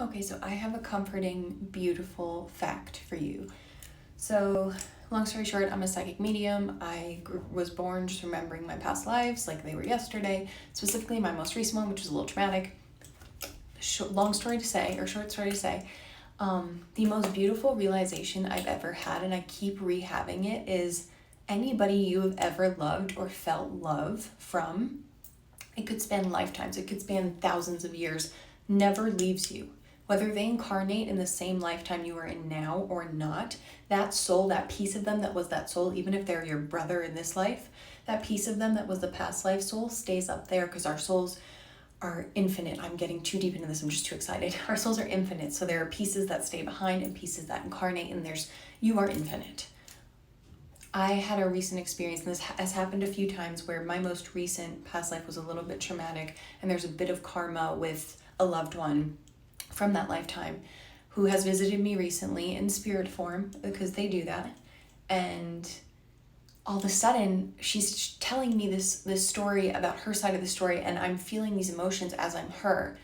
Okay, so I have a comforting, beautiful fact for you. So, long story short, I'm a psychic medium. Was born just remembering my past lives like they were yesterday, specifically my most recent one, which is a little traumatic. Short story to say, the most beautiful realization I've ever had, and I keep rehabbing it, is anybody you have ever loved or felt love from, it could span lifetimes, it could span thousands of years, never leaves you. Whether they incarnate in the same lifetime you are in now or not, that soul, that piece of them that was that soul, even if they're your brother in this life, that piece of them that was the past life soul stays up there, because our souls are infinite. I'm getting too deep into this. I'm just too excited. Our souls are infinite. So there are pieces that stay behind and pieces that incarnate, and you are infinite. I had a recent experience, and this has happened a few times, where my most recent past life was a little bit traumatic, and there's a bit of karma with a loved one from that lifetime who has visited me recently in spirit form, because they do that. And all of a sudden she's telling me this story about her side of the story, and I'm feeling these emotions as I'm her.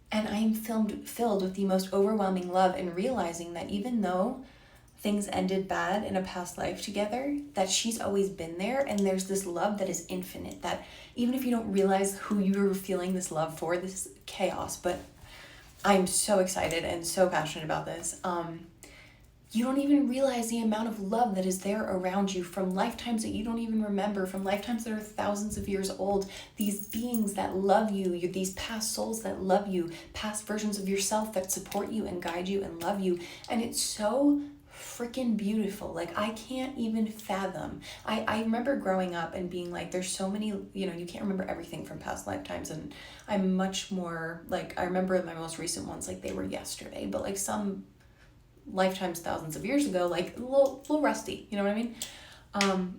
And I am filled with the most overwhelming love, and realizing that even though things ended bad in a past life together, that she's always been there, and there's this love that is infinite, that even if you don't realize who you're feeling this love for, this is chaos, but I'm so excited and so passionate about this. You don't even realize the amount of love that is there around you from lifetimes that you don't even remember, from lifetimes that are thousands of years old. These beings that love you, these past souls that love you, past versions of yourself that support you and guide you and love you. And it's so freaking beautiful. Like, I can't even fathom. I remember growing up and being like, there's so many, you can't remember everything from past lifetimes. And I'm much more like, I remember my most recent ones like they were yesterday, but like some lifetimes thousands of years ago, like a little rusty, you know what I mean?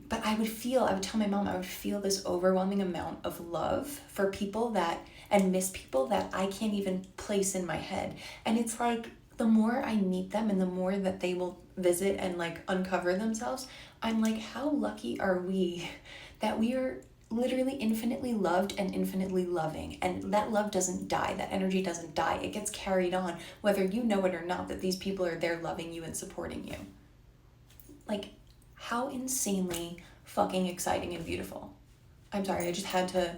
But I would tell my mom, I would feel this overwhelming amount of love for people and miss people that I can't even place in my head. And it's like, the more I meet them and the more that they will visit and like uncover themselves, I'm like, how lucky are we that we are literally infinitely loved and infinitely loving, and that love doesn't die, that energy doesn't die, it gets carried on whether you know it or not, that these people are there loving you and supporting you. Like, how insanely fucking exciting and beautiful. I'm sorry, I just had to